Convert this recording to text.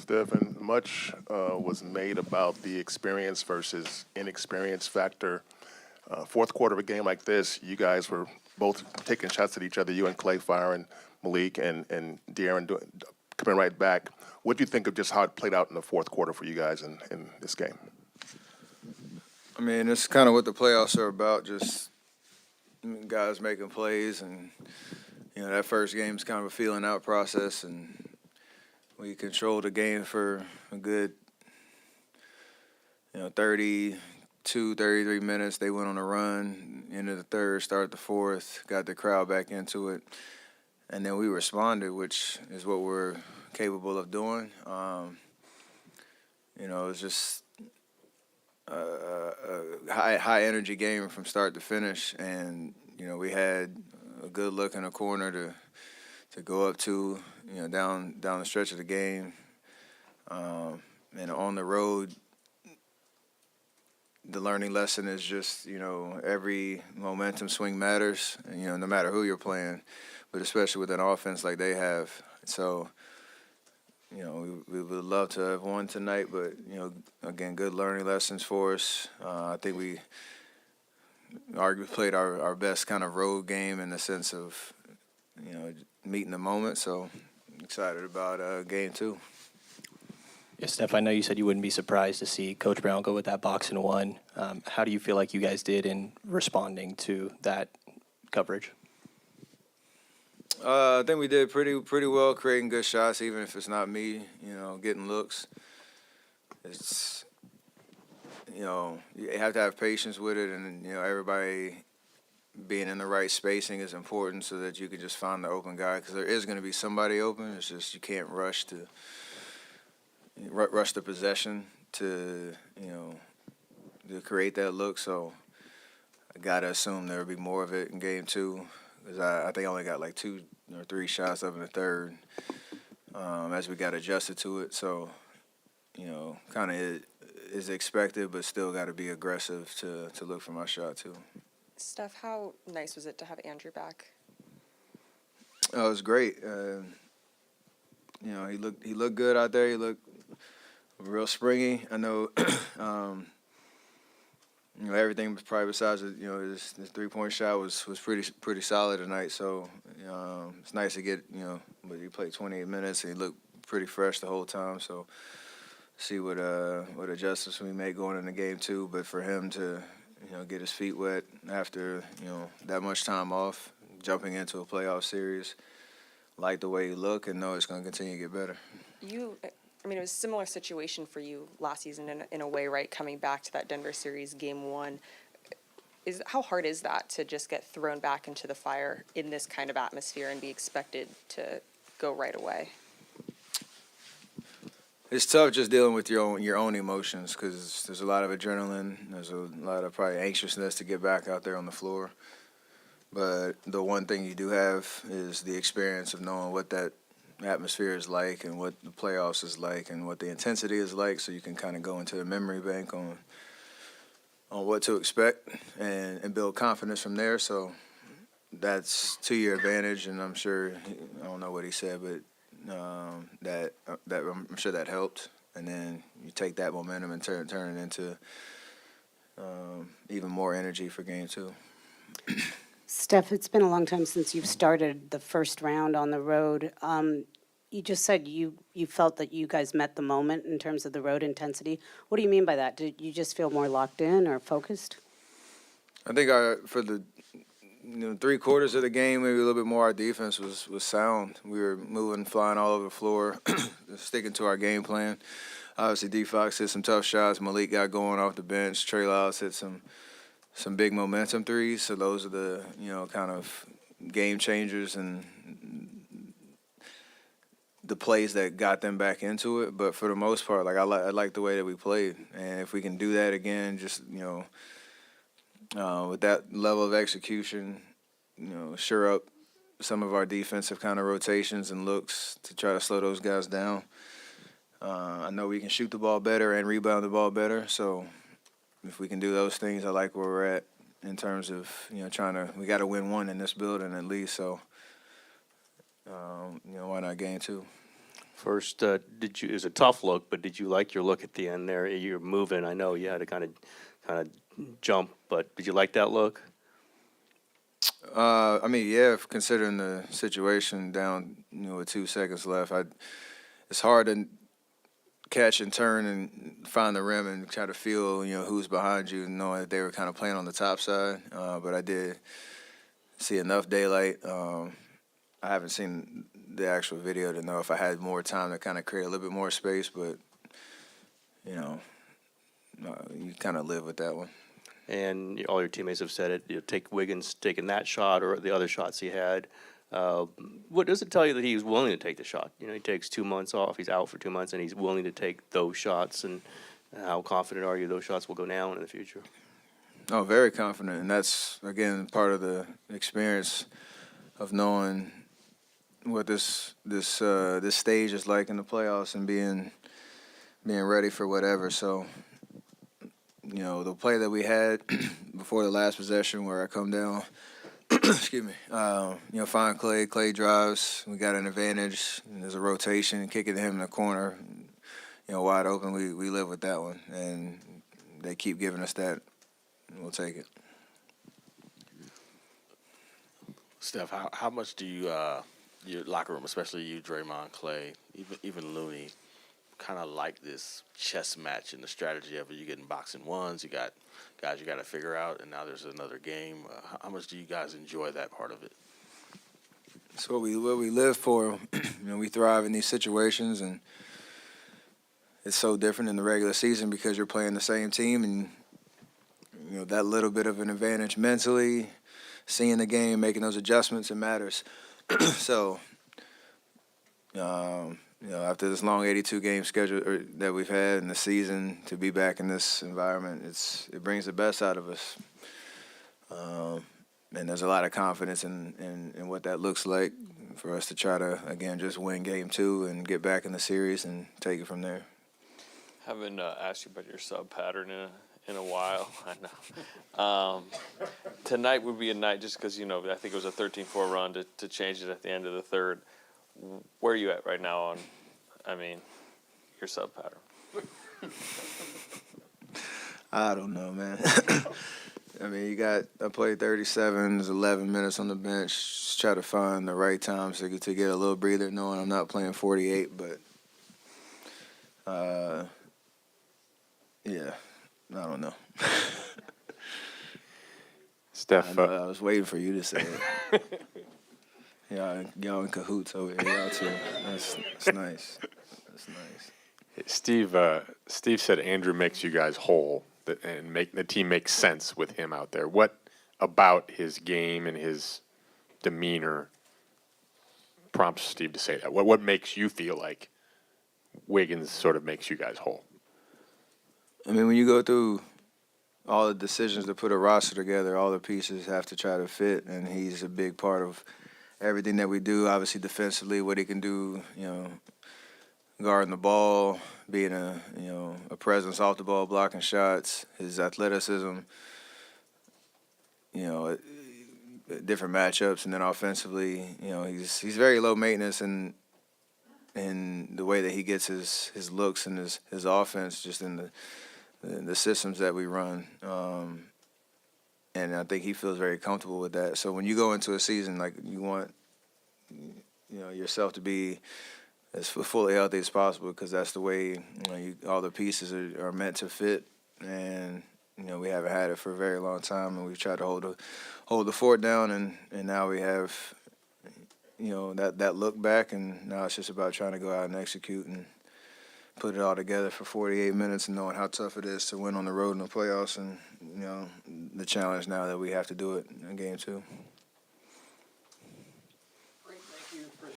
Stephen, much was made about the experience versus inexperience factor. Fourth quarter of a game like this, you guys were both taking shots at each other, you and Clay firing, Malik and De'Aaron coming right back. What do you think of just how it played out in the fourth quarter for you guys in this game? I mean, it's kind of what the playoffs are about, just guys making plays. And, that first game is kind of a feeling out process. And we controlled the game for a good, 32, 33 minutes. They went on a run, into the third, started the fourth, got the crowd back into it. And then we responded, which is what we're capable of doing. It was just a high energy game from start to finish, and we had a good look in the corner to go up to, down the stretch of the game, and on the road. The learning lesson is just, every momentum swing matters, no matter who you're playing, but especially with an offense like they have. So, we would love to have won tonight, but, again, good learning lessons for us. I think we arguably played our best kind of road game in the sense of, meeting the moment. So, excited about game two. Yeah, Steph, I know you said you wouldn't be surprised to see Coach Brown go with that box and one. How do you feel like you guys did in responding to that coverage? I think we did pretty well creating good shots, even if it's not me, getting looks. It's, you have to have patience with it, and, everybody being in the right spacing is important so that you can just find the open guy, because there is going to be somebody open. It's just you can't rush the possession to create that look. So I got to assume there'll be more of it in game two, because I think I only got like 2 or 3 shots up in the third as we got adjusted to it. So, kind of is expected, but still got to be aggressive to look for my shot too. Steph, how nice was it to have Andrew back? It was great. He looked good out there. He looked real springy. I know, everything probably besides his 3-point shot was pretty solid tonight. So it's nice to get but he played 28 minutes and he looked pretty fresh the whole time. So see what adjustments we make going into game two. But for him to get his feet wet after that much time off, jumping into a playoff series, like the way he looked, and know it's going to continue to get better. It was a similar situation for you last season in a way, right? Coming back to that Denver series, game one. How hard is that to just get thrown back into the fire in this kind of atmosphere and be expected to go right away? It's tough just dealing with your own emotions, because there's a lot of adrenaline. There's a lot of probably anxiousness to get back out there on the floor. But the one thing you do have is the experience of knowing what that atmosphere is like and what the playoffs is like and what the intensity is like, so you can kind of go into the memory bank on what to expect and build confidence from there. So that's to your advantage, and I'm sure, I don't know what he said, but that I'm sure that helped. And then you take that momentum and turn it into even more energy for game two. Steph, it's been a long time since you've started the first round on the road. You just said you felt that you guys met the moment in terms of the road intensity. What do you mean by that? Did you just feel more locked in or focused? I think for the 3 quarters of the game, maybe a little bit more, our defense was sound. We were moving, flying all over the floor, sticking to our game plan. Obviously, D-Fox hit some tough shots. Malik got going off the bench. Trey Lyles hit some big momentum threes. So those are the, kind of game changers and the plays that got them back into it. But for the most part, I like the way that we played. And if we can do that again, just, with that level of execution, shore up some of our defensive kind of rotations and looks to try to slow those guys down. I know we can shoot the ball better and rebound the ball better. So if we can do those things, I like where we're at in terms of, we got to win one in this building at least. So, why not game two? First, it was a tough look, but did you like your look at the end there? You're moving. I know you had to kind of jump, but did you like that look? I mean, yeah, considering the situation down, with 2 seconds left, it's hard to catch and turn and find the rim and try to feel, who's behind you, knowing that they were kind of playing on the top side. But I did see enough daylight. I haven't seen the actual video to know if I had more time to kind of create a little bit more space, but, you kind of live with that one. And all your teammates have said it. Take Wiggins taking that shot or the other shots he had. What does it tell you that he was willing to take the shot? He takes 2 months off. He's out for 2 months, and he's willing to take those shots. And how confident are you those shots will go down in the future? Oh, very confident, and that's again part of the experience of knowing what this stage is like in the playoffs and being ready for whatever. So, the play that we had before the last possession where I come down, excuse me, find Clay. Clay drives. We got an advantage. And there's a rotation, kicking him in the corner, wide open. We live with that one, and they keep giving us that. We'll take it. Steph, how much do you your locker room, especially you, Draymond, Clay, even Looney, kind of like this chess match and the strategy of it? You getting boxing ones, you got guys you got to figure out, and now there's another game. How much do you guys enjoy that part of it? It's what we live for. We thrive in these situations, and it's so different in the regular season because you're playing the same team, and that little bit of an advantage mentally, seeing the game, making those adjustments, it matters. So, after this long 82-game schedule that we've had in the season, to be back in this environment, it brings the best out of us. And there's a lot of confidence in what that looks like for us to try to, again, just win game 2 and get back in the series and take it from there. Haven't asked you about your sub pattern in a while. I know. Tonight would be a night just because, I think it was a 13-4 run to change it at the end of the third. Where are you at right now on, your sub pattern? I don't know, man. I played 37, there's 11 minutes on the bench. Just try to find the right times to get a little breather, knowing I'm not playing 48, but yeah, I don't know. Steph, I was waiting for you to say it. Y'all in cahoots over here, y'all too. That's nice. That's nice. Steve said Andrew makes you guys whole and make the team make sense with him out there. What about his game and his demeanor prompts Steve to say that? What makes you feel like Wiggins sort of makes you guys whole? When you go through all the decisions to put a roster together, all the pieces have to try to fit, and he's a big part of everything that we do. Obviously, defensively, what he can do, guarding the ball, being a presence off the ball, blocking shots, his athleticism, different matchups, and then offensively, he's very low maintenance in the way that he gets his looks and his offense, just in the systems that we run. And I think he feels very comfortable with that. So when you go into a season, like, you want yourself to be as fully healthy as possible, because that's the way all the pieces are meant to fit. And we haven't had it for a very long time, and we've tried to hold the fort down, and now we have that look back, and now it's just about trying to go out and execute and put it all together for 48 minutes, and knowing how tough it is to win on the road in the playoffs, and the challenge now that we have to do it in game 2.